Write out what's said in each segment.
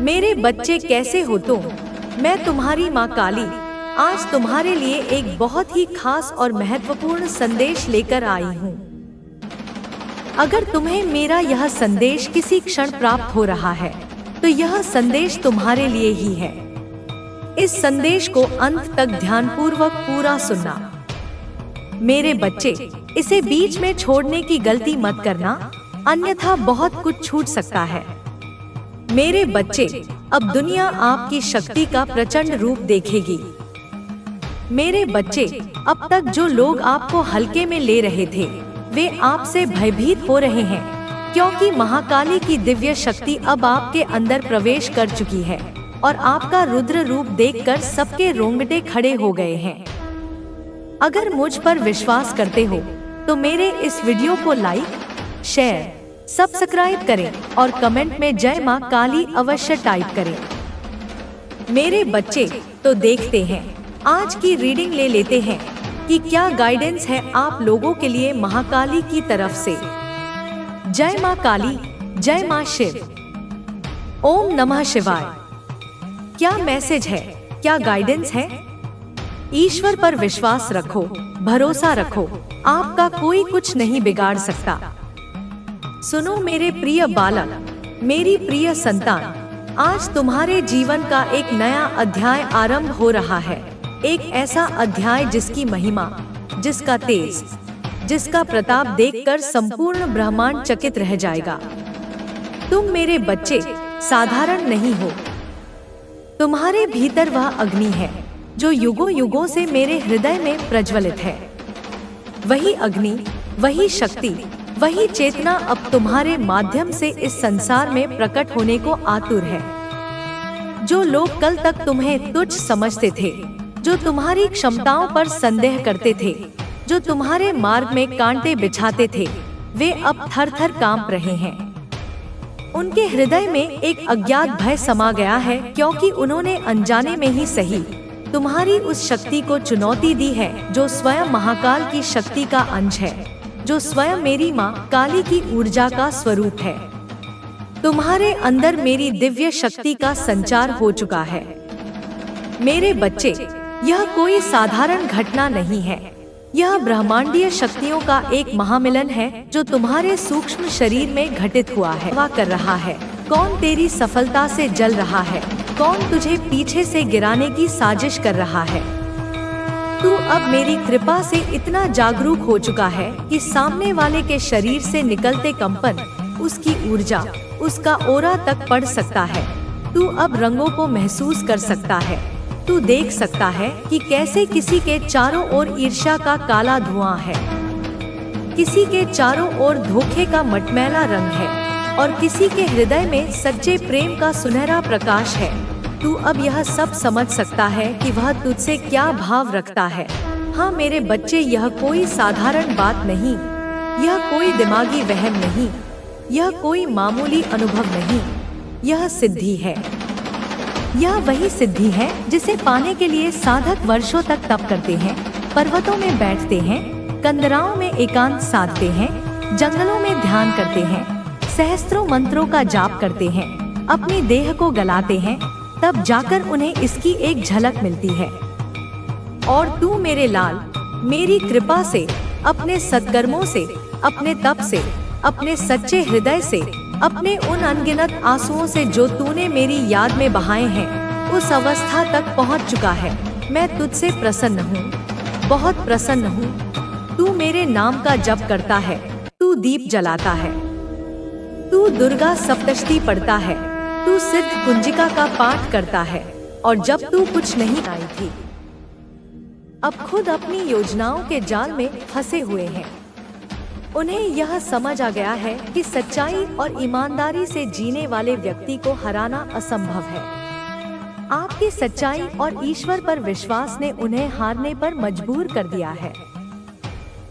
मेरे बच्चे कैसे हो तुम? मैं तुम्हारी माँ काली आज तुम्हारे लिए एक बहुत ही खास और महत्वपूर्ण संदेश लेकर आई हूँ। अगर तुम्हें मेरा यह संदेश किसी क्षण प्राप्त हो रहा है तो यह संदेश तुम्हारे लिए ही है। इस संदेश को अंत तक ध्यानपूर्वक पूरा सुनना। मेरे बच्चे, इसे बीच में छोड़ने की गलती मत करना, अन्यथा बहुत कुछ छूट सकता है। मेरे बच्चे, अब दुनिया आपकी शक्ति का प्रचंड रूप देखेगी। मेरे बच्चे, अब तक जो लोग आपको हल्के में ले रहे थे वे आपसे भयभीत हो रहे हैं, क्योंकि महाकाली की दिव्य शक्ति अब आपके अंदर प्रवेश कर चुकी है और आपका रुद्र रूप देखकर सबके रोंगटे खड़े हो गए हैं। अगर मुझ पर विश्वास करते हो तो मेरे इस वीडियो को लाइक, शेयर, सब्सक्राइब करें और कमेंट में जय मां काली अवश्य टाइप करें। मेरे बच्चे, तो देखते हैं, आज की रीडिंग ले लेते हैं कि क्या गाइडेंस है आप लोगों के लिए महाकाली की तरफ से। जय मां काली, जय मां शिव, ओम नमः शिवाय। क्या मैसेज है, क्या गाइडेंस है? ईश्वर पर विश्वास रखो, भरोसा रखो, आपका कोई कुछ नहीं बिगाड़ सकता। सुनो मेरे प्रिय बालक, मेरी प्रिय संतान, आज तुम्हारे जीवन का एक नया अध्याय आरंभ हो रहा है। एक ऐसा अध्याय जिसकी महिमा, जिसका तेज, जिसका प्रताप देखकर संपूर्ण ब्रह्मांड चकित रह जाएगा। तुम मेरे बच्चे साधारण नहीं हो। तुम्हारे भीतर वह अग्नि है जो युगों युगों से मेरे हृदय में प्रज्वलित है। वही अग्नि, वही शक्ति, वही चेतना अब तुम्हारे माध्यम से इस संसार में प्रकट होने को आतुर है। जो लोग कल तक तुम्हें तुच्छ समझते थे, जो तुम्हारी क्षमताओं पर संदेह करते थे, जो तुम्हारे मार्ग में कांटे बिछाते थे, वे अब थर थर कांप रहे हैं। उनके हृदय में एक अज्ञात भय समा गया है, क्योंकि उन्होंने अनजाने में ही सही तुम्हारी उस शक्ति को चुनौती दी है जो स्वयं महाकाल की शक्ति का अंश है, जो स्वयं मेरी माँ काली की ऊर्जा का स्वरूप है। तुम्हारे अंदर मेरी दिव्य शक्ति का संचार हो चुका है। मेरे बच्चे, यह कोई साधारण घटना नहीं है। यह ब्रह्मांडीय शक्तियों का एक महामिलन है जो तुम्हारे सूक्ष्म शरीर में घटित हुआ है, वाह कर रहा है। कौन तेरी सफलता से जल रहा है, कौन तुझे पीछे से गिराने की साजिश कर रहा है। तू अब मेरी कृपा से इतना जागरूक हो चुका है कि सामने वाले के शरीर से निकलते कंपन, उसकी ऊर्जा, उसका ओरा तक पढ़ सकता है। तू अब रंगों को महसूस कर सकता है। तू देख सकता है कि कैसे किसी के चारों ओर ईर्ष्या का काला धुआं है, किसी के चारों ओर धोखे का मटमैला रंग है और किसी के हृदय में सच्चे प्रेम का सुनहरा प्रकाश है। तू अब यह सब समझ सकता है कि वह तुझसे क्या भाव रखता है। हाँ मेरे बच्चे, यह कोई साधारण बात नहीं, यह कोई दिमागी वहम नहीं, यह कोई मामूली अनुभव नहीं, यह सिद्धि है। यह वही सिद्धि है जिसे पाने के लिए साधक वर्षों तक तप करते हैं, पर्वतों में बैठते हैं, कंदराओं में एकांत साधते हैं, जंगलों में ध्यान करते हैं, सहस्त्रों मंत्रों का जाप करते हैं, अपनी देह को गलाते हैं, तब जाकर उन्हें इसकी एक झलक मिलती है। और तू मेरे लाल, मेरी कृपा से, अपने सत्कर्मों से, अपने तप से, अपने सच्चे हृदय से, अपने उन अनगिनत आंसुओं से जो तूने मेरी याद में बहाए हैं, उस अवस्था तक पहुंच चुका है। मैं तुझसे प्रसन्न हूँ, बहुत प्रसन्न हूँ। तू मेरे नाम का जप करता है, तू दीप जलाता है, तू दुर्गा सप्तशती पढ़ता है, तू सिद्ध कुंजिका का पाठ करता है। और जब तू कुछ नहीं आई थी, अब खुद अपनी योजनाओं के जाल में फंसे हुए हैं। उन्हें यह समझ आ गया है कि सच्चाई और ईमानदारी से जीने वाले व्यक्ति को हराना असंभव है। आपकी सच्चाई और ईश्वर पर विश्वास ने उन्हें हारने पर मजबूर कर दिया है।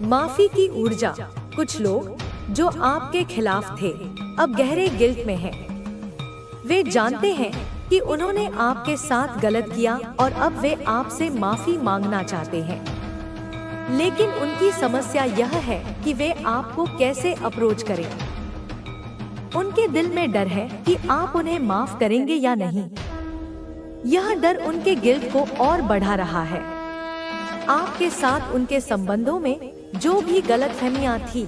माफी की ऊर्जा, कुछ लोग जो आपके खिलाफ थे अब गहरे गिल्ट में हैं। वे जानते हैं कि उन्होंने आपके साथ गलत किया और अब वे आपसे माफी मांगना चाहते हैं। लेकिन उनकी समस्या यह है कि वे आपको कैसे अप्रोच करें। उनके दिल में डर है कि आप उन्हें माफ करेंगे या नहीं। यह डर उनके गिल्ट को और बढ़ा रहा है। आपके साथ उनके संबंधों में जो भी गलतफहमियां थी,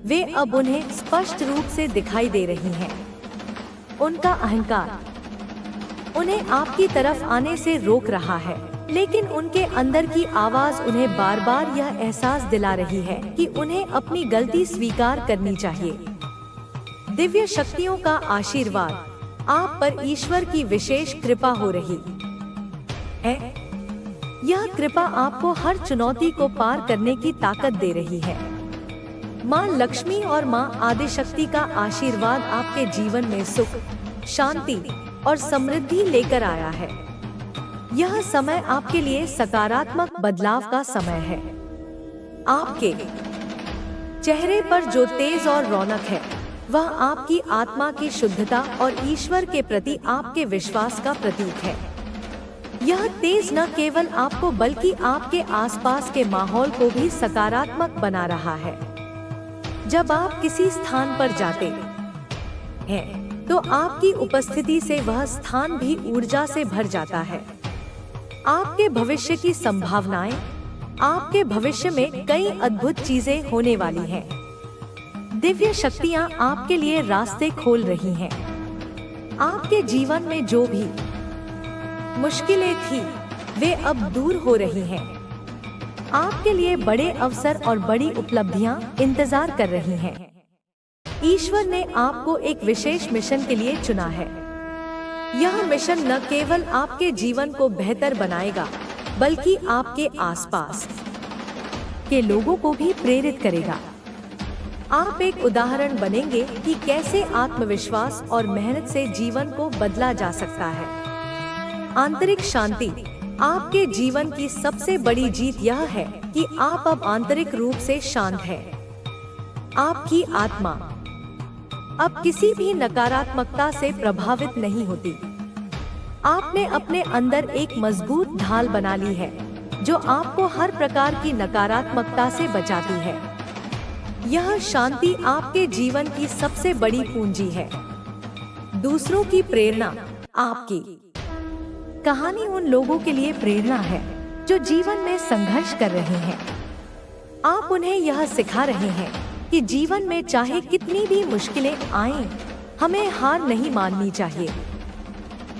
वे अब उन्हें स्पष्ट रूप से दिखाई दे रही हैं। उनका अहंकार उन्हें आपकी तरफ आने से रोक रहा है, लेकिन उनके अंदर की आवाज उन्हें बार बार यह एहसास दिला रही है कि उन्हें अपनी गलती स्वीकार करनी चाहिए। दिव्य शक्तियों का आशीर्वाद, आप पर ईश्वर की विशेष कृपा हो रही है। यह कृपा आपको हर चुनौती को पार करने की ताकत दे रही है। माँ लक्ष्मी और माँ आदिशक्ति का आशीर्वाद आपके जीवन में सुख, शांति और समृद्धि लेकर आया है। यह समय आपके लिए सकारात्मक बदलाव का समय है। आपके चेहरे पर जो तेज और रौनक है, वह आपकी आत्मा की शुद्धता और ईश्वर के प्रति आपके विश्वास का प्रतीक है। यह तेज न केवल आपको बल्कि आपके आसपास के माहौल को भी सकारात्मक बना रहा है। जब आप किसी स्थान पर जाते हैं, तो आपकी उपस्थिति से वह स्थान भी ऊर्जा से भर जाता है। आपके भविष्य की संभावनाएं, आपके भविष्य में कई अद्भुत चीजें होने वाली हैं। दिव्य शक्तियां आपके लिए रास्ते खोल रही हैं। आपके जीवन में जो भी मुश्किलें थी, वे अब दूर हो रही हैं। आपके लिए बड़े अवसर और बड़ी उपलब्धियां इंतजार कर रही हैं। ईश्वर ने आपको एक विशेष मिशन के लिए चुना है। यह मिशन न केवल आपके जीवन को बेहतर बनाएगा, बल्कि आपके आसपास के लोगों को भी प्रेरित करेगा। आप एक उदाहरण बनेंगे कि कैसे आत्मविश्वास और मेहनत से जीवन को बदला जा सकता है। आंतरिक शांति, आपके जीवन की सबसे बड़ी जीत यह है कि आप अब आंतरिक रूप से शांत हैं। आपकी आत्मा अब किसी भी नकारात्मकता से प्रभावित नहीं होती। आपने अपने अंदर एक मजबूत ढाल बना ली है, जो आपको हर प्रकार की नकारात्मकता से बचाती है। यह शांति आपके जीवन की सबसे बड़ी पूंजी है। दूसरों की प्रेरणा, आपकी कहानी उन लोगों के लिए प्रेरणा है जो जीवन में संघर्ष कर रहे हैं। आप उन्हें यह सिखा रहे हैं कि जीवन में चाहे कितनी भी मुश्किलें आएं, हमें हार नहीं माननी चाहिए।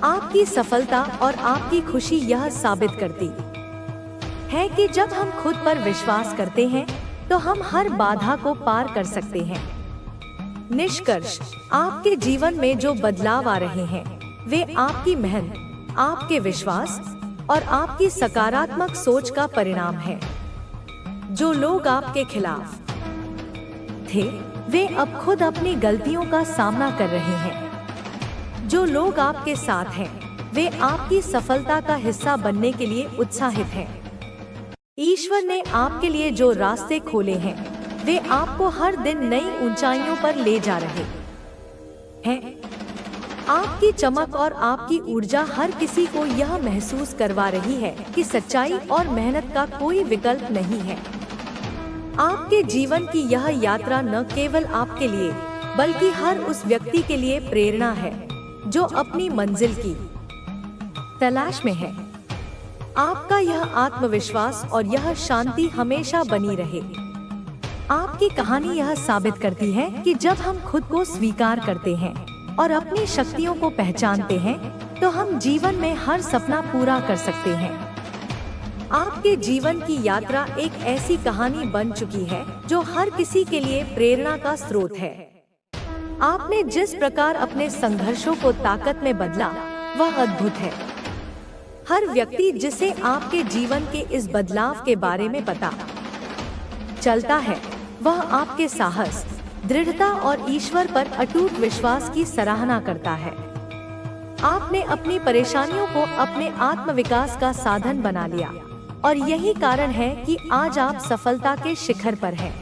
आपकी सफलता और आपकी खुशी यह साबित करती है कि जब हम खुद पर विश्वास करते हैं, तो हम हर बाधा को पार कर सकते हैं। निष्कर्ष, आपके जीवन में जो बदलाव आ रहे हैं, वे आपकी मेहनत, आपके विश्वास और आपकी सकारात्मक सोच का परिणाम है। जो लोग आपके खिलाफ थे, वे अब खुद अपनी गलतियों का सामना कर रहे हैं। जो लोग आपके साथ हैं, वे आपकी सफलता का हिस्सा बनने के लिए उत्साहित हैं। ईश्वर ने आपके लिए जो रास्ते खोले हैं, वे आपको हर दिन नई ऊंचाइयों पर ले जा रहे हैं। आपकी चमक और आपकी ऊर्जा हर किसी को यह महसूस करवा रही है कि सच्चाई और मेहनत का कोई विकल्प नहीं है। आपके जीवन की यह यात्रा न केवल आपके लिए, बल्कि हर उस व्यक्ति के लिए प्रेरणा है जो अपनी मंजिल की तलाश में है। आपका यह आत्मविश्वास और यह शांति हमेशा बनी रहे। आपकी कहानी यह साबित करती है कि जब हम खुद को स्वीकार करते हैं और अपनी शक्तियों को पहचानते हैं, तो हम जीवन में हर सपना पूरा कर सकते हैं। आपके जीवन की यात्रा एक ऐसी कहानी बन चुकी है जो हर किसी के लिए प्रेरणा का स्रोत है। आपने जिस प्रकार अपने संघर्षों को ताकत में बदला, वह अद्भुत है। हर व्यक्ति जिसे आपके जीवन के इस बदलाव के बारे में पता चलता है, वह आपके साहस, दृढ़ता और ईश्वर पर अटूट विश्वास की सराहना करता है। आपने अपनी परेशानियों को अपने आत्मविकास का साधन बना लिया, और यही कारण है कि आज आप सफलता के शिखर पर हैं।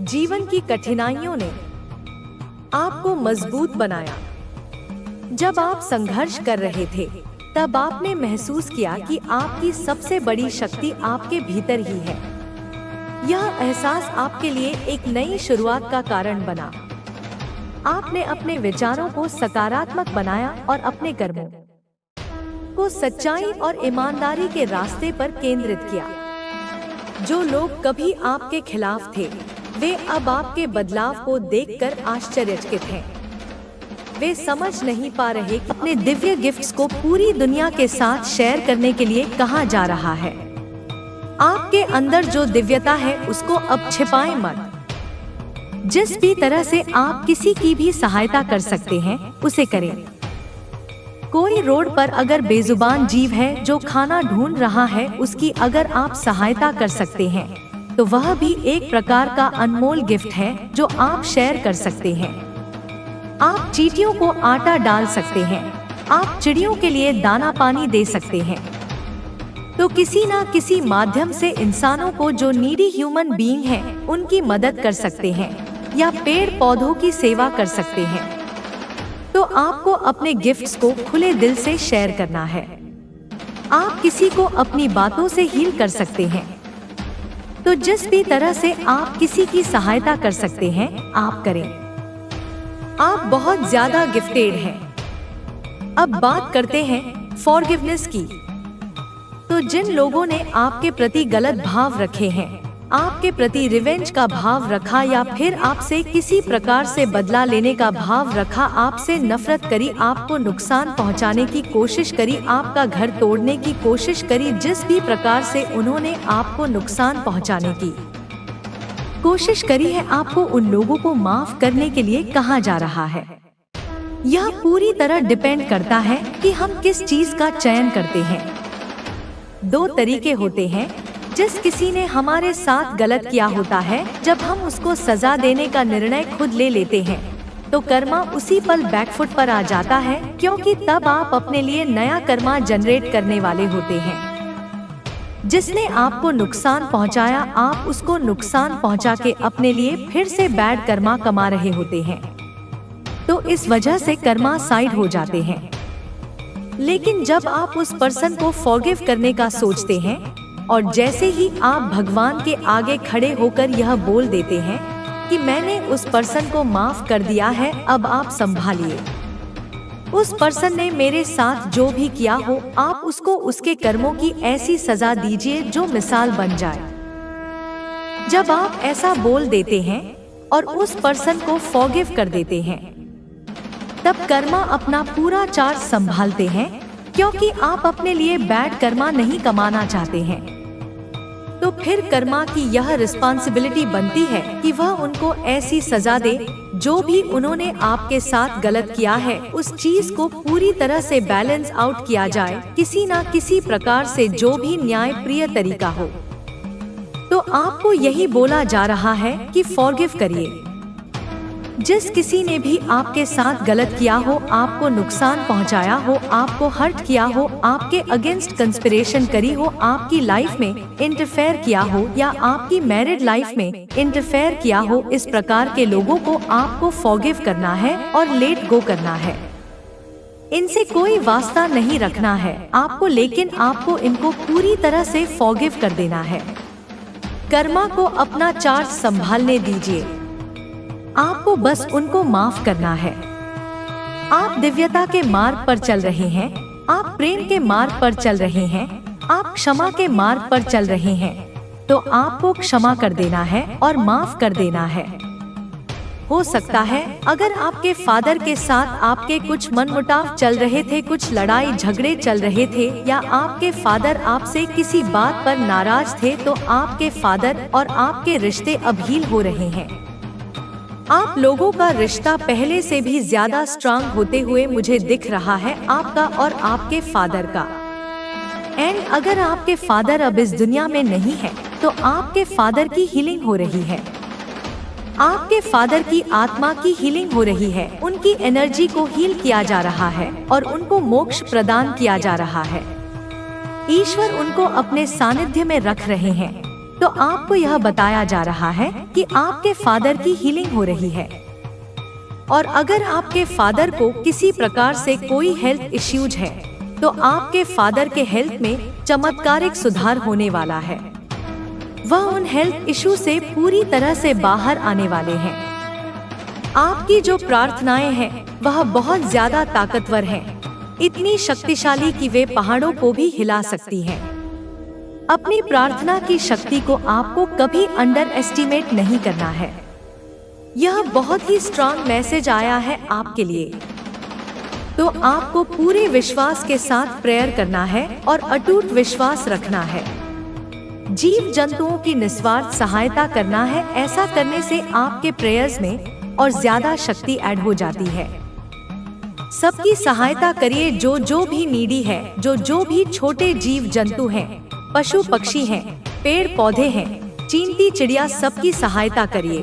जीवन की कठिनाइयों ने आपको मजबूत बनाया। जब आप संघर्ष कर रहे थे, तब आपने महसूस किया कि आपकी सबसे बड़ी शक्ति आपके भीतर ही है। यह एहसास आपके लिए एक नई शुरुआत का कारण बना। आपने अपने विचारों को सकारात्मक बनाया और अपने कर्मों को सच्चाई और ईमानदारी के रास्ते पर केंद्रित किया। जो लोग कभी आपके खिलाफ थे, वे अब आपके बदलाव को देखकर आश्चर्यचकित हैं। वे समझ नहीं पा रहे कि अपने दिव्य गिफ्ट्स को पूरी दुनिया के साथ शेयर करने के लिए कहाँ जा रहा है। आपके अंदर जो दिव्यता है उसको अब छिपाएं मत। जिस भी तरह से आप किसी की भी सहायता कर सकते हैं उसे करें। कोई रोड पर अगर बेजुबान जीव है जो खाना ढूंढ रहा है, उसकी अगर आप सहायता कर सकते हैं तो वह भी एक प्रकार का अनमोल गिफ्ट है जो आप शेयर कर सकते हैं। आप चींटियों को आटा डाल सकते हैं, आप चिड़ियों के लिए दाना पानी दे सकते हैं, तो किसी ना किसी माध्यम से इंसानों को जो नीडी ह्यूमन बीइंग हैं, उनकी मदद कर सकते हैं या पेड़ पौधों की सेवा कर सकते हैं। तो आपको अपने गिफ्ट्स को खुले दिल से शेयर करना है। आप किसी को अपनी बातों से हील कर सकते हैं। तो जिस भी तरह से आप किसी की सहायता कर सकते हैं, आप करें। आप बहुत ज्यादा गिफ्टेड हैं। अब बात करते हैं फॉरगिवनेस की। तो जिन लोगों ने आपके प्रति गलत भाव रखे हैं, आपके प्रति रिवेंज का भाव रखा या फिर आपसे किसी प्रकार से बदला लेने का भाव रखा, आपसे नफरत करी, आपको नुकसान पहुंचाने की कोशिश करी, आपका घर तोड़ने की कोशिश करी, जिस भी प्रकार से उन्होंने आपको नुकसान पहुंचाने की कोशिश करी है, आपको उन लोगों को माफ करने के लिए कहा जा रहा है। यह पूरी तरह डिपेंड करता है कि हम किस चीज का चयन करते हैं। दो तरीके होते हैं। जिस किसी ने हमारे साथ गलत किया होता है, जब हम उसको सजा देने का निर्णय खुद ले लेते हैं तो कर्मा उसी पल बैकफुट पर आ जाता है, क्योंकि तब आप अपने लिए नया कर्मा जनरेट करने वाले होते हैं। जिसने आपको नुकसान पहुंचाया, आप उसको नुकसान पहुंचा के अपने लिए फिर से बैड कर्मा कमा रहे होते हैं। तो इस वजह से कर्मा साइड हो जाते हैं। लेकिन जब आप उस पर्सन को फॉरगिव करने का सोचते हैं और जैसे ही आप भगवान के आगे खड़े होकर यह बोल देते हैं कि मैंने उस पर्सन को माफ कर दिया है, अब आप संभालिए। उस पर्सन ने मेरे साथ जो भी किया हो, आप उसको उसके कर्मों की ऐसी सजा दीजिए जो मिसाल बन जाए। जब आप ऐसा बोल देते हैं और उस पर्सन को फॉरगिव कर देते हैं, तब कर्मा अपना पूरा चार्ज संभालते हैं, क्योंकि आप अपने लिए बैड कर्मा नहीं कमाना चाहते हैं। तो फिर कर्मा की यह रिस्पांसिबिलिटी बनती है कि वह उनको ऐसी सजा दे, जो भी उन्होंने आपके साथ गलत किया है उस चीज को पूरी तरह से बैलेंस आउट किया जाए, किसी ना किसी प्रकार से, जो भी न्याय प्रिय तरीका हो। तो आपको यही बोला जा रहा है कि फॉरगिव करिए। जिस किसी ने भी आपके साथ गलत किया हो, आपको नुकसान पहुंचाया हो, आपको हर्ट किया हो, आपके अगेंस्ट कंस्पिरेशन करी हो, आपकी लाइफ में इंटरफेयर किया हो या आपकी मैरिड लाइफ में इंटरफेयर किया हो, इस प्रकार के लोगों को आपको फॉरगिव करना है और लेट गो करना है। इनसे कोई वास्ता नहीं रखना है आपको, लेकिन आपको इनको पूरी तरह से फॉरगिव कर देना है। कर्मा को अपना चार्ज संभालने दीजिए। आपको बस उनको माफ करना है। आप दिव्यता के मार्ग पर चल रहे हैं, आप प्रेम के मार्ग पर चल रहे हैं, आप क्षमा के मार्ग पर चल रहे हैं, तो आपको क्षमा कर देना है और माफ कर देना है। हो सकता है अगर आपके फादर के साथ आपके कुछ मनमुटाव चल रहे थे, कुछ लड़ाई झगड़े चल रहे थे, या आपके फादर आपसे किसी बात पर नाराज थे, तो आपके फादर और आपके रिश्ते अब हील हो रहे हैं। आप लोगों का रिश्ता पहले से भी ज्यादा स्ट्रांग होते हुए मुझे दिख रहा है, आपका और आपके फादर का। एंड अगर आपके फादर अब इस दुनिया में नहीं है, तो आपके फादर की हीलिंग हो रही है। आपके फादर की आत्मा की हीलिंग हो रही है, उनकी एनर्जी को हील किया जा रहा है और उनको मोक्ष प्रदान किया जा रहा है। ईश्वर उनको अपने सानिध्य में रख रहे हैं। तो आपको यह बताया जा रहा है कि आपके फादर की हीलिंग हो रही है। और अगर आपके फादर को किसी प्रकार से कोई हेल्थ इश्यूज है, तो आपके फादर के हेल्थ में चमत्कारिक सुधार होने वाला है। वह उन हेल्थ इश्यू से पूरी तरह से बाहर आने वाले हैं। आपकी जो प्रार्थनाएं हैं वह बहुत ज्यादा ताकतवर हैं, इतनी शक्तिशाली कि वे पहाड़ों को भी हिला सकती हैं। अपनी प्रार्थना की शक्ति को आपको कभी अंडर एस्टिमेट नहीं करना है। यह बहुत ही स्ट्रांग मैसेज आया है आपके लिए। तो आपको पूरे विश्वास के साथ प्रेयर करना है और अटूट विश्वास रखना है। जीव जंतुओं की निस्वार्थ सहायता करना है। ऐसा करने से आपके प्रेयर्स में और ज्यादा शक्ति ऐड हो जाती है। सबकी सहायता करिए, जो भी नीडी है, जो भी छोटे जीव जंतु हैं, पशु पक्षी हैं, पेड़ पौधे हैं, चींटी चिड़िया, सबकी सहायता करिए।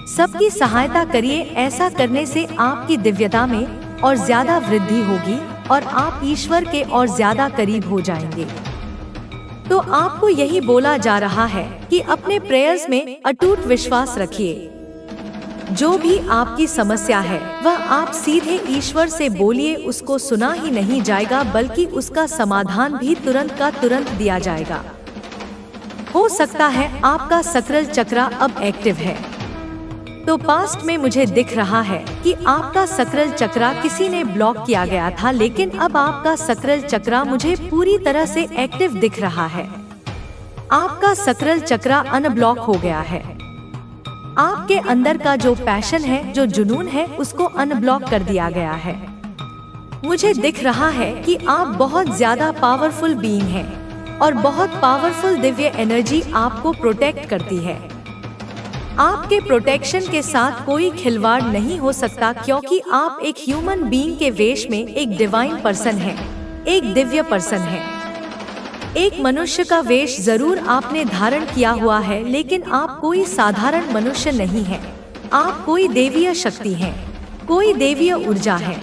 सबकी सहायता करिए। ऐसा करने से आपकी दिव्यता में और ज्यादा वृद्धि होगी और आप ईश्वर के और ज्यादा करीब हो जाएंगे। तो आपको यही बोला जा रहा है कि अपने प्रेयर्स में अटूट विश्वास रखिए। जो भी आपकी समस्या है वह आप सीधे ईश्वर से बोलिए, उसको सुना ही नहीं जाएगा बल्कि उसका समाधान भी तुरंत का तुरंत दिया जाएगा। हो सकता है आपका सकरल चक्रा अब एक्टिव है। तो पास्ट में मुझे दिख रहा है कि आपका सकरल चक्रा किसी ने ब्लॉक किया गया था, लेकिन अब आपका सकरल चक्रा मुझे पूरी तरह से एक्टिव दिख रहा है। आपका सकरल चक्रा अनब्लॉक हो गया है। आपके अंदर का जो पैशन है, जो जुनून है, उसको अनब्लॉक कर दिया गया है। मुझे दिख रहा है कि आप बहुत ज्यादा पावरफुल बीइंग हैं और बहुत पावरफुल दिव्य एनर्जी आपको प्रोटेक्ट करती है। आपके प्रोटेक्शन के साथ कोई खिलवाड़ नहीं हो सकता, क्योंकि आप एक ह्यूमन बीइंग के वेश में एक डिवाइन पर्सन हैं, एक दिव्य पर्सन हैं। एक मनुष्य का वेश जरूर आपने धारण किया हुआ है, लेकिन आप कोई साधारण मनुष्य नहीं हैं। आप कोई देवीय शक्ति हैं, कोई देवीय ऊर्जा है।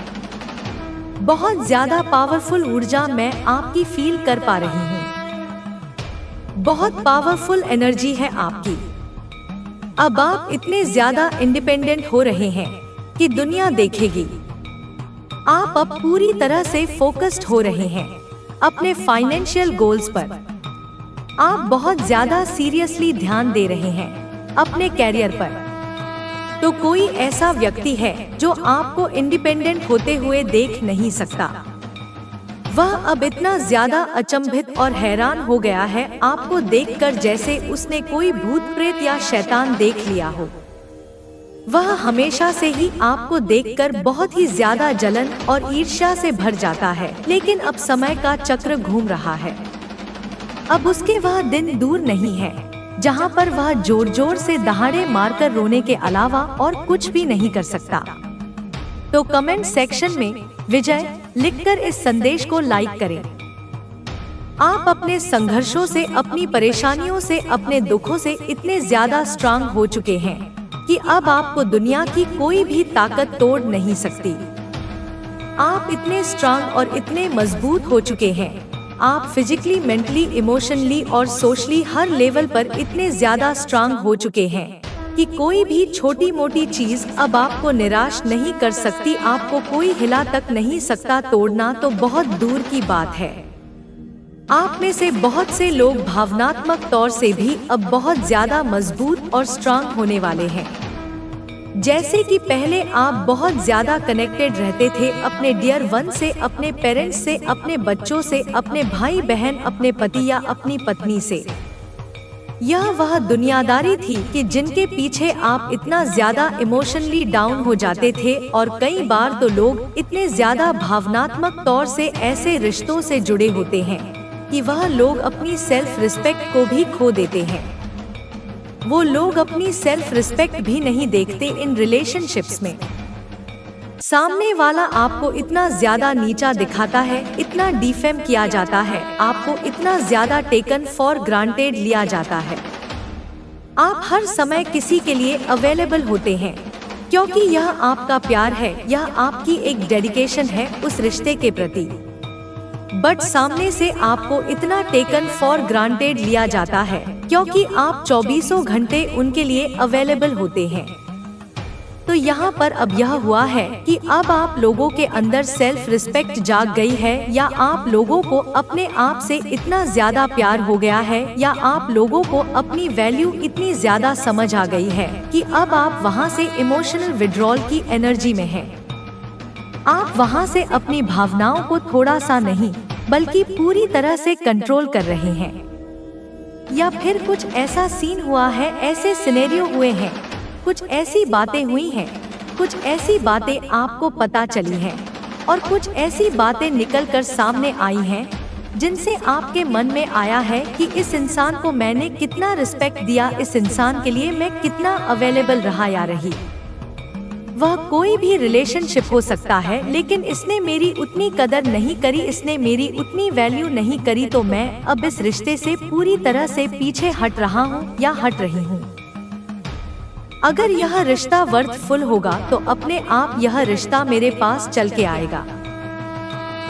बहुत ज्यादा पावरफुल ऊर्जा मैं आपकी फील कर पा रही हूँ। बहुत पावरफुल एनर्जी है आपकी। अब आप इतने ज्यादा इंडिपेंडेंट हो रहे हैं कि दुनिया देखेगी। आप अब पूरी तरह से फोकस्ड हो रहे हैं अपने फाइनेंशियल गोल्स पर। आप बहुत ज्यादा सीरियसली ध्यान दे रहे हैं अपने कैरियर पर। तो कोई ऐसा व्यक्ति है जो आपको इंडिपेंडेंट होते हुए देख नहीं सकता। वह अब इतना ज्यादा अचंभित और हैरान हो गया है आपको देखकर, जैसे उसने कोई भूत प्रेत या शैतान देख लिया हो। वह हमेशा से ही आपको देखकर बहुत ही ज्यादा जलन और ईर्ष्या से भर जाता है, लेकिन अब समय का चक्र घूम रहा है। अब उसके वह दिन दूर नहीं है जहां पर वह जोर जोर से दहाड़े मारकर रोने के अलावा और कुछ भी नहीं कर सकता। तो कमेंट सेक्शन में विजय लिखकर इस संदेश को लाइक करें। आप अपने संघर्षों से, अपनी परेशानियों से, अपने दुखों से इतने ज्यादा स्ट्रांग हो चुके हैं कि अब आपको दुनिया की कोई भी ताकत तोड़ नहीं सकती। आप इतने स्ट्रांग और इतने मजबूत हो चुके हैं। आप फिजिकली, मेंटली, इमोशनली और सोशली हर लेवल पर इतने ज्यादा स्ट्रांग हो चुके हैं कि कोई भी छोटी मोटी चीज अब आपको निराश नहीं कर सकती। आपको कोई हिला तक नहीं सकता। तोड़ना तो बहुत दूर की बात है। आप में से बहुत से लोग भावनात्मक तौर से भी अब बहुत ज्यादा मजबूत और स्ट्रांग होने वाले हैं। जैसे कि पहले आप बहुत ज्यादा कनेक्टेड रहते थे अपने डियर वन से, अपने पेरेंट्स से, अपने बच्चों से, अपने भाई बहन, अपने पति या अपनी पत्नी से। यह वह दुनियादारी थी कि जिनके पीछे आप इतना ज्यादा इमोशनली डाउन हो जाते थे, और कई बार तो लोग इतने ज्यादा भावनात्मक तौर से ऐसे रिश्तों से जुड़े होते हैं कि वह लोग अपनी सेल्फ रिस्पेक्ट को भी खो देते हैं। वो लोग अपनी सेल्फ रिस्पेक्ट भी नहीं देखते इन रिलेशनशिप्स में। सामने वाला आपको इतना ज्यादा नीचा दिखाता है, इतना डिफेम किया जाता है, आपको इतना ज्यादा टेकन फॉर ग्रांटेड लिया जाता है। आप हर समय किसी के लिए अवेलेबल होते हैं क्योंकि यह आपका प्यार है, यह आपकी एक डेडिकेशन है उस रिश्ते के प्रति। बट सामने से आपको इतना टेकन फॉर ग्रांटेड लिया जाता है क्योंकि आप 24 घंटे उनके लिए अवेलेबल होते हैं। तो यहाँ पर अब यह हुआ है कि अब आप लोगों के अंदर सेल्फ रिस्पेक्ट जाग गई है, या आप लोगों को अपने आप से इतना ज्यादा प्यार हो गया है, या आप लोगों को अपनी वैल्यू इतनी ज्यादा समझ आ गई है कि अब आप वहाँ से इमोशनल विड्रॉल की एनर्जी में हैं। आप वहाँ से अपनी भावनाओं को थोड़ा सा नहीं बल्कि पूरी तरह से कंट्रोल कर रहे हैं। या फिर कुछ ऐसा सीन हुआ है, ऐसे सिनेरियो हुए हैं, कुछ ऐसी बातें हुई हैं, कुछ ऐसी बातें आपको पता चली हैं, और कुछ ऐसी बातें निकल कर सामने आई हैं जिनसे आपके मन में आया है कि इस इंसान को मैंने कितना रिस्पेक्ट दिया, इस इंसान के लिए मैं कितना अवेलेबल रहा या रही। वह कोई भी रिलेशनशिप हो सकता है, लेकिन इसने मेरी उतनी कदर नहीं करी, इसने मेरी उतनी वैल्यू नहीं करी, तो मैं अब इस रिश्ते से पूरी तरह से पीछे हट रहा हूँ या हट रही हूँ। अगर यह रिश्ता वर्थफुल होगा तो अपने आप यह रिश्ता मेरे पास चल के आएगा।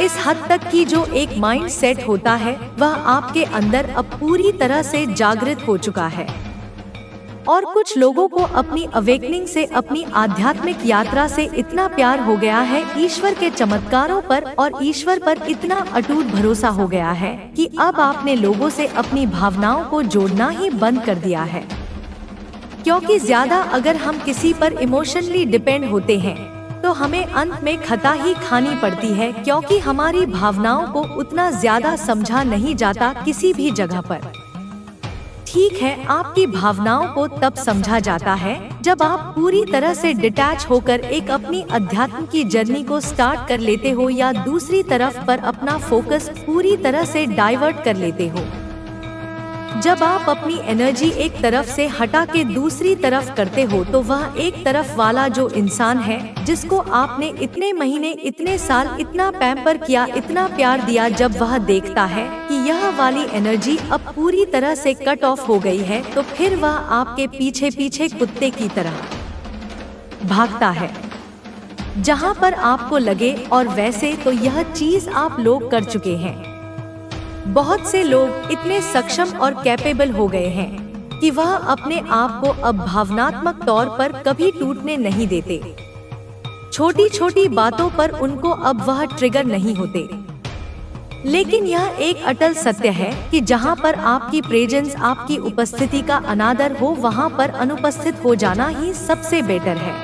इस हद तक की जो एक माइंड सेट होता है वह आपके अंदर अब पूरी तरह से जागृत हो चुका है। और कुछ लोगों को अपनी अवेकनिंग से, अपनी आध्यात्मिक यात्रा से इतना प्यार हो गया है, ईश्वर के चमत्कारों पर और ईश्वर पर इतना अटूट भरोसा हो गया है कि अब आपने लोगों से अपनी भावनाओं को जोड़ना ही बंद कर दिया है। क्योंकि ज्यादा अगर हम किसी पर इमोशनली डिपेंड होते हैं तो हमें अंत में खता ही खानी पड़ती है, क्योंकि हमारी भावनाओं को उतना ज्यादा समझा नहीं जाता किसी भी जगह पर। ठीक है, आपकी भावनाओं को तब समझा जाता है जब आप पूरी तरह से डिटैच होकर एक अपनी अध्यात्म की जर्नी को स्टार्ट कर लेते हो, या दूसरी तरफ पर अपना फोकस पूरी तरह से डाइवर्ट कर लेते हो। जब आप अपनी एनर्जी एक तरफ से हटा के दूसरी तरफ करते हो तो वह एक तरफ वाला जो इंसान है जिसको आपने इतने महीने, इतने साल इतना पैम्पर किया, इतना प्यार दिया, जब वह देखता है कि यह वाली एनर्जी अब पूरी तरह से कट ऑफ हो गई है तो फिर वह आपके पीछे पीछे कुत्ते की तरह भागता है जहां पर आपको लगे। और वैसे तो यह चीज आप लोग कर चुके हैं। बहुत से लोग इतने सक्षम और कैपेबल हो गए हैं कि वह अपने आप को अब भावनात्मक तौर पर कभी टूटने नहीं देते। छोटी छोटी बातों पर उनको अब वह ट्रिगर नहीं होते। लेकिन यह एक अटल सत्य है कि जहां पर आपकी प्रेजेंस, आपकी उपस्थिति का अनादर हो, वहां पर अनुपस्थित हो जाना ही सबसे बेटर है।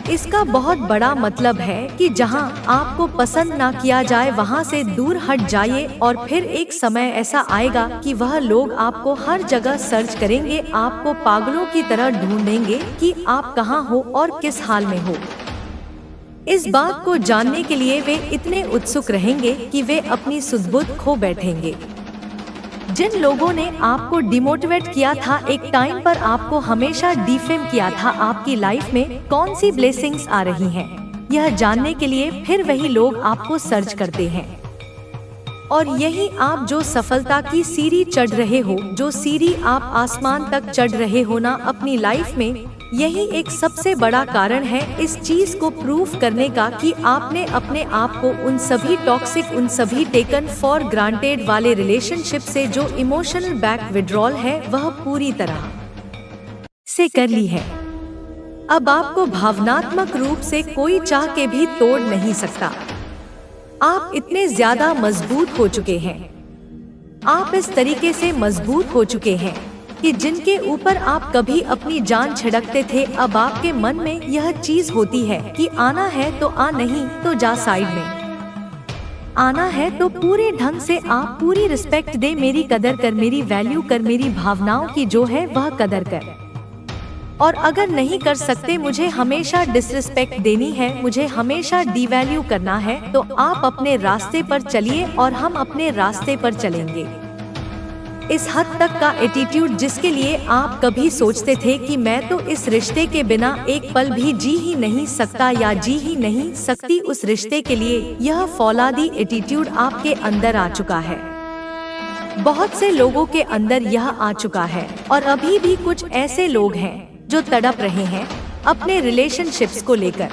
इसका बहुत बड़ा मतलब है कि जहां आपको पसंद ना किया जाए वहां से दूर हट जाइए, और फिर एक समय ऐसा आएगा कि वह लोग आपको हर जगह सर्च करेंगे, आपको पागलों की तरह ढूंढेंगे कि आप कहां हो और किस हाल में हो। इस बात को जानने के लिए वे इतने उत्सुक रहेंगे कि वे अपनी सुध-बुध खो बैठेंगे। जिन लोगों ने आपको डिमोटिवेट किया था, एक टाइम पर आपको हमेशा डिफेम किया था, आपकी लाइफ में कौन सी ब्लेसिंग्स आ रही हैं, यह जानने के लिए फिर वही लोग आपको सर्च करते हैं। और यही आप जो सफलता की सीढ़ी चढ़ रहे हो, जो सीढ़ी आप आसमान तक चढ़ रहे हो ना अपनी लाइफ में, यही एक सबसे बड़ा कारण है इस चीज को प्रूव करने का कि आपने अपने आप को उन सभी टॉक्सिक, उन सभी टेकन फॉर ग्रांटेड वाले रिलेशनशिप से जो इमोशनल बैक विड्रॉल है वह पूरी तरह से कर ली है। अब आपको भावनात्मक रूप से कोई चाह के भी तोड़ नहीं सकता। आप इतने ज्यादा मजबूत हो चुके हैं, आप इस तरीके से मजबूत हो चुके हैं कि जिनके ऊपर आप कभी अपनी जान छिड़कते थे, अब आपके मन में यह चीज होती है कि आना है तो आ, नहीं तो जा साइड में। आना है तो पूरे ढंग से आप पूरी रिस्पेक्ट दे, मेरी कदर कर, मेरी वैल्यू कर, मेरी भावनाओं की जो है वह कदर कर। और अगर नहीं कर सकते, मुझे हमेशा डिसरिस्पेक्ट देनी है, मुझे हमेशा डिवैल्यू करना है, तो आप अपने रास्ते पर चलिए और हम अपने रास्ते पर चलेंगे। इस हद तक का एटीट्यूड जिसके लिए आप कभी सोचते थे कि मैं तो इस रिश्ते के बिना एक पल भी जी ही नहीं सकता या जी ही नहीं सकती, उस रिश्ते के लिए यह फौलादी एटीट्यूड आपके अंदर आ चुका है। बहुत से लोगों के अंदर यह आ चुका है और अभी भी कुछ ऐसे लोग हैं जो तड़प रहे हैं अपने रिलेशनशिप्स को लेकर।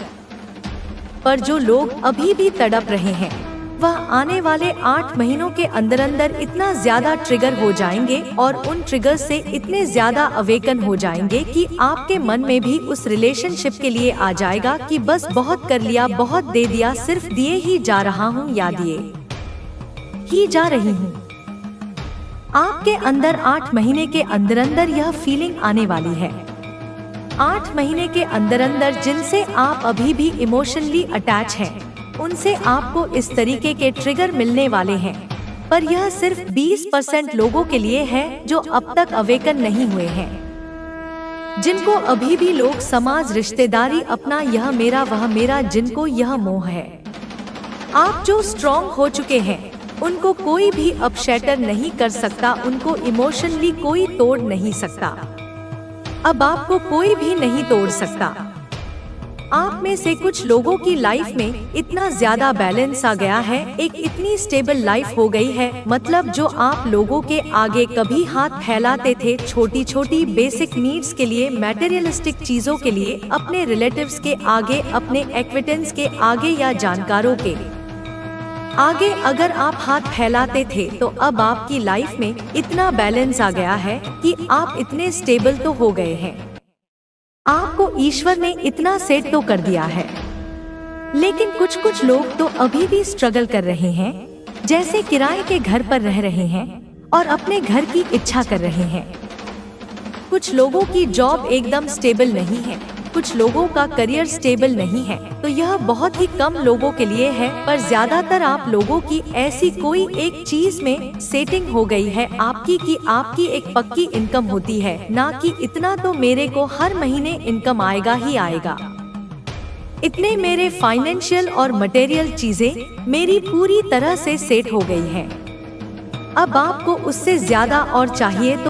पर जो लोग अभी भी तड़प रहे हैं वह आने वाले 8 महीनों के अंदर अंदर इतना ज्यादा ट्रिगर हो जाएंगे और उन ट्रिगर से इतने ज्यादा अवेकन हो जाएंगे कि आपके मन में भी उस रिलेशनशिप के लिए आ जाएगा कि बस बहुत कर लिया, बहुत दे दिया, सिर्फ दिए ही जा रहा हूँ या दिए ही जा रही हूँ। आपके अंदर 8 महीने के अंदर अंदर यह फीलिंग आने वाली है। 8 महीने के अंदर अंदर जिनसे आप अभी भी इमोशनली अटैच हैं, उनसे आपको इस तरीके के ट्रिगर मिलने वाले हैं। पर यह सिर्फ 20% लोगों के लिए है जो अब तक अवेकन नहीं हुए हैं, जिनको अभी भी लोग, समाज, रिश्तेदारी, अपना, यह मेरा, वह मेरा, जिनको यह मोह है। आप जो स्ट्रॉन्ग हो चुके हैं उनको कोई भी अब शैटर नहीं कर सकता, उनको इमोशनली कोई तोड़ नहीं सकता। अब आपको कोई भी नहीं तोड़ सकता। आप में से कुछ लोगों की लाइफ में इतना ज्यादा बैलेंस आ गया है, एक इतनी स्टेबल लाइफ हो गई है, मतलब जो आप लोगों के आगे कभी हाथ फैलाते थे छोटी छोटी बेसिक नीड्स के लिए, मटेरियलिस्टिक चीजों के लिए, अपने रिलेटिव्स के आगे, अपने एक्विटेंस के आगे या जानकारों के आगे अगर आप हाथ फैलाते थे, तो अब आपकी लाइफ में इतना बैलेंस आ गया है कि आप इतने स्टेबल तो हो गए हैं। आपको ईश्वर ने इतना सेट तो कर दिया है। लेकिन कुछ लोग तो अभी भी स्ट्रगल कर रहे हैं, जैसे किराए के घर पर रह रहे हैं और अपने घर की इच्छा कर रहे हैं। कुछ लोगों की जॉब एकदम स्टेबल नहीं है, कुछ लोगों का करियर स्टेबल नहीं है, तो यह बहुत ही कम लोगों के लिए है। पर ज्यादातर आप लोगों की ऐसी कोई एक चीज में सेटिंग हो गई है आपकी कि आपकी एक पक्की इनकम होती है, ना कि इतना तो मेरे को हर महीने इनकम आएगा ही आएगा, इतने मेरे फाइनेंशियल और मटेरियल चीजें मेरी पूरी तरह से सेट हो गई है। अब आपको उससे ज्यादा और चाहिए तो